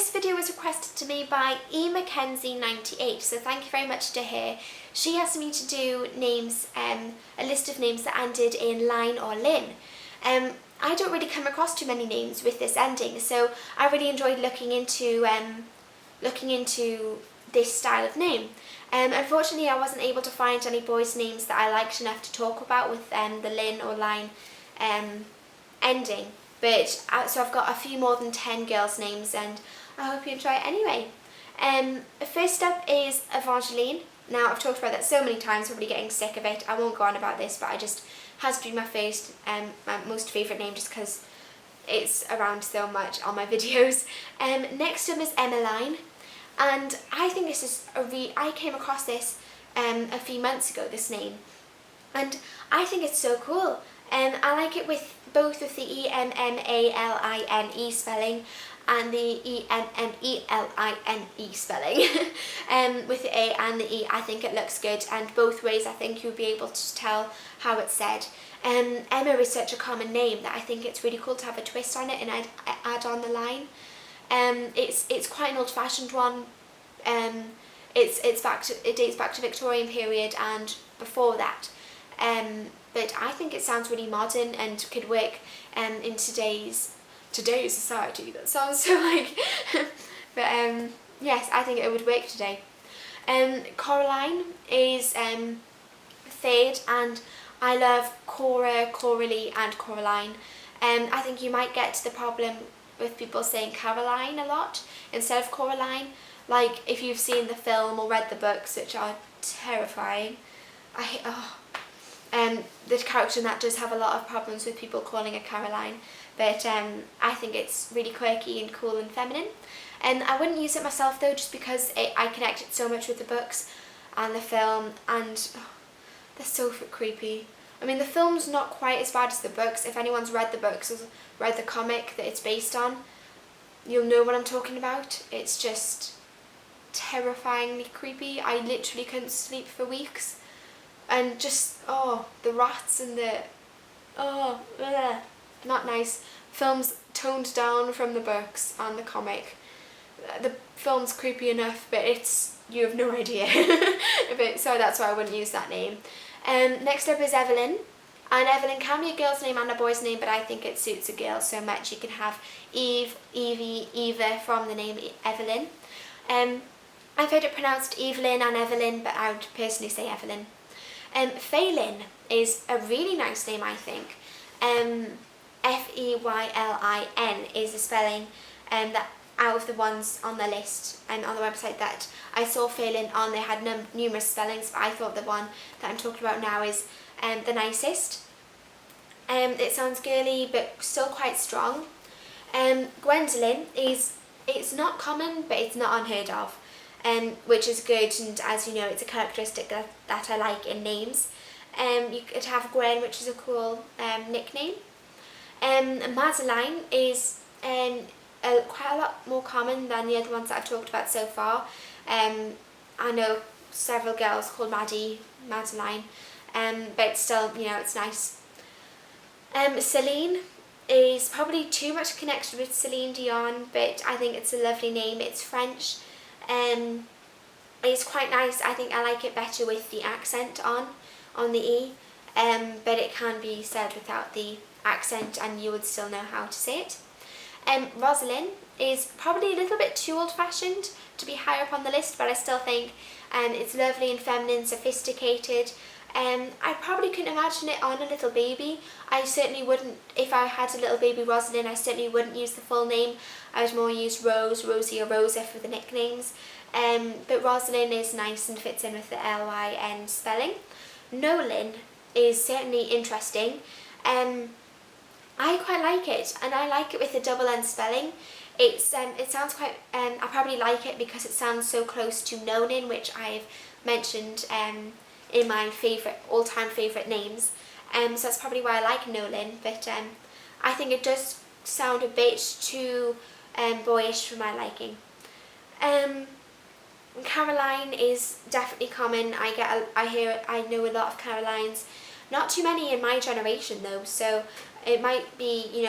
this video was requested to me by eMackenzie98, so thank you very much to her. She asked me to do names, a list of names that ended in line or lin. I don't really come across too many names with this ending, so I really enjoyed looking into this style of name. Unfortunately, I wasn't able to find any boys' names that I liked enough to talk about with the lin or line ending. But so I've got a few more than 10 girls' names, and I hope you enjoy it anyway. First up is Evangeline. Now, I've talked about that so many times, probably getting sick of it. I won't go on about this, but I just has to be my first, my most favourite name, just because it's around so much on my videos. Next up is Emmeline, and I think this is I came across this a few months ago, this name, and I think it's so cool. I like it with both of the E-M-M-A-L-I-N-E spelling and the E-M-M-E-L-I-N-E spelling. With the A and the E, I think it looks good, and both ways I think you'll be able to tell how it's said. Emma is such a common name that I think it's really cool to have a twist on it and add on the line. It's quite an old-fashioned one. It dates back to Victorian period and before that. But I think it sounds really modern and could work in today's society. That sounds so like, but yes, I think it would work today. Coraline is third, and I love Cora, Coralie and Coraline. I think you might get to the problem with people saying Caroline a lot instead of Coraline. Like if you've seen the film or read the books, which are terrifying. The character in that does have a lot of problems with people calling her Caroline, but I think it's really quirky and cool and feminine. I wouldn't use it myself though, just because I connect it so much with the books and the film, and they're so creepy. I mean, the film's not quite as bad as the books. If anyone's read the books or read the comic that it's based on, you'll know what I'm talking about. It's just terrifyingly creepy. I literally couldn't sleep for weeks. And just, the rats and not nice. Film's toned down from the books and the comic. The film's creepy enough, but you have no idea. So that's why I wouldn't use that name. Next up is Evelyn. And Evelyn can be a girl's name and a boy's name, but I think it suits a girl so much. You can have Eve, Evie, Eva from the name Evelyn. I've heard it pronounced Evelyn and Evelyn, but I would personally say Evelyn. Feylin is a really nice name, I think. F-E-Y-L-I-N is the spelling that out of the ones on the list and on the website that I saw Feylin on, they had numerous spellings, but I thought the one that I'm talking about now is the nicest. It sounds girly but still quite strong. Gwendolyn it's not common, but it's not unheard of. Which is good, and as you know, it's a characteristic that I like in names. You could have Gwen, which is a cool nickname. Madeline is quite a lot more common than the other ones that I've talked about so far. I know several girls called Madeline, but still, you know, it's nice. Celine is probably too much connected with Celine Dion, but I think it's a lovely name. It's French. It's quite nice. I think I like it better with the accent on the E, but it can be said without the accent and you would still know how to say it. Rosalind is probably a little bit too old-fashioned to be higher up on the list, but I still think it's lovely and feminine, sophisticated. I probably couldn't imagine it on a little baby. I certainly wouldn't, if I had a little baby Rosalind, I certainly wouldn't use the full name. I would more use Rose, Rosie or Rosa for the nicknames. But Rosalind is nice and fits in with the L-Y-N spelling. Nolan is certainly interesting. I quite like it, and I like it with the double N spelling. It sounds quite, I probably like it because it sounds so close to Nonin, which I've mentioned in my all-time favourite names. So that's probably why I like Nolan, but I think it does sound a bit too boyish for my liking. Caroline is definitely common. I know a lot of Carolines. Not too many in my generation though, so it might be,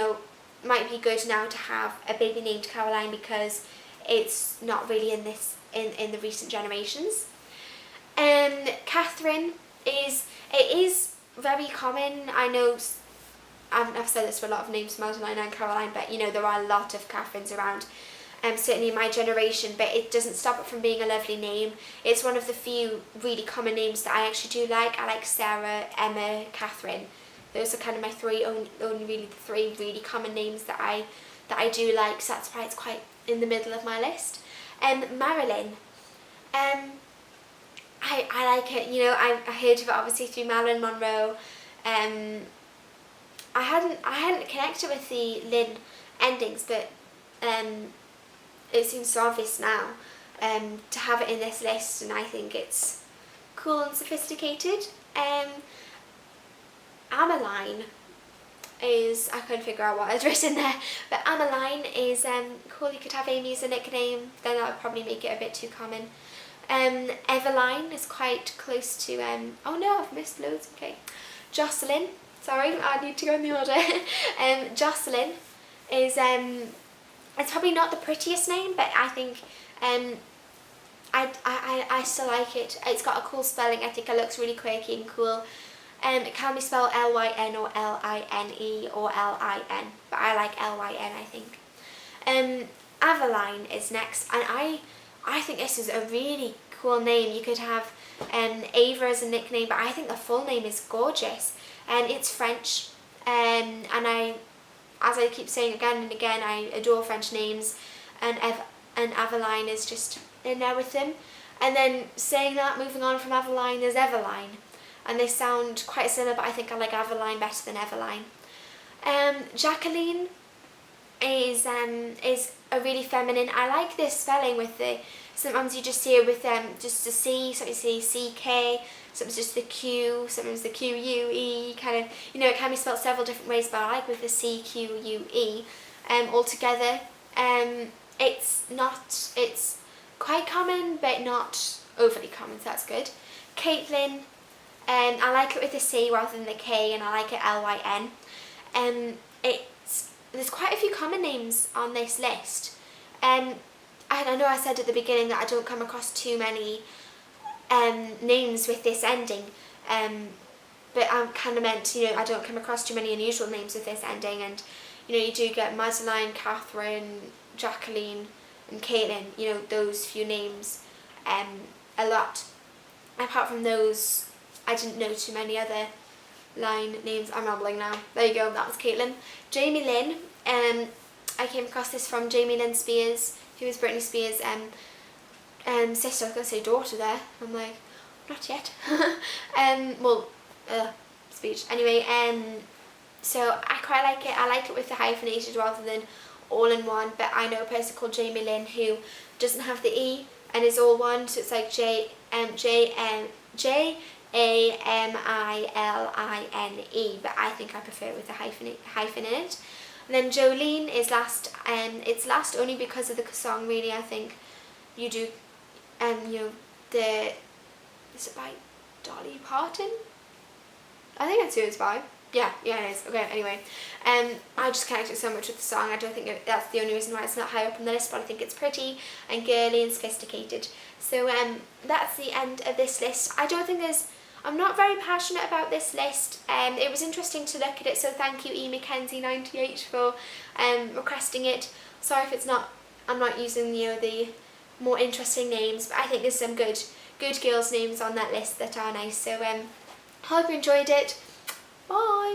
might be good now to have a baby named Caroline because it's not really in the recent generations. Catherine is very common. I know I've said this for a lot of names, Madeline and Caroline, but there are a lot of Catherines around. Certainly in my generation, but it doesn't stop it from being a lovely name. It's one of the few really common names that I actually do like. I like Sarah, Emma, Catherine. Those are kind of my only really the three really common names that I do like, so that's why it's quite in the middle of my list. Marilyn. I like it, I heard of it obviously through Marilyn Monroe. I hadn't connected with the Lynn endings, but it seems so obvious now to have it in this list, and I think it's cool and sophisticated. Amaline is, I couldn't figure out what I'd written there, but Amaline is cool. You could have Amy as a nickname, then that would probably make it a bit too common. Eveline is quite close to, oh no, I've missed loads, okay. Jocelyn, sorry, I need to go in the order. Jocelyn is, it's probably not the prettiest name, but I think I still like it. It's got a cool spelling. I think it looks really quirky and cool. It can be spelled Lyn or Line or Lin, but I like Lyn, I think. Aveline is next, and I think this is a really cool name. You could have Ava as a nickname, but I think the full name is gorgeous. It's French, and as I keep saying again and again, I adore French names, and Aveline is just in there with them. And then saying that, moving on from Aveline, there's Eveline, and they sound quite similar, but I think I like Aveline better than Eveline. Jacqueline is a really feminine. I like this spelling with the, sometimes you just see it with just the C, so you see CK, sometimes just the Q, sometimes the QUE, kind of, it can be spelled several different ways, but I like with the CQUE all together. It's quite common, but not overly common, so that's good. Caitlin, I like it with the C rather than the K, and I like it Lyn. There's quite a few common names on this list. I know I said at the beginning that I don't come across too many names with this ending, but I kind of meant, I don't come across too many unusual names with this ending, and you do get Madeline, Catherine, Jacqueline and Caitlin, those few names a lot. Apart from those, I didn't know too many other line names. I'm rambling now. There you go, that was Caitlin. Jamie Lynn, I came across this from Jamie Lynn Spears, who was Britney Spears' sister. I was going to say daughter there. I'm like, not yet. Speech. Anyway, so I quite like it. I like it with the hyphenated rather than all in one, but I know a person called Jamie Lynn who doesn't have the E and is all one, so it's like Jamilene, but I think I prefer it with the hyphen in it. And then Jolene is last, it's last only because of the song, really. I think you do, is it by Dolly Parton? I think that's who it's by. Yeah, it is. Okay, anyway. I just connected so much with the song. I don't think that's the only reason why it's not high up on the list, but I think it's pretty and girly and sophisticated. So that's the end of this list. I'm not very passionate about this list. It was interesting to look at it, so thank you eMckenzie98 for requesting it. Sorry if I'm not using the more interesting names, but I think there's some good girls' names on that list that are nice. So hope you enjoyed it. Bye!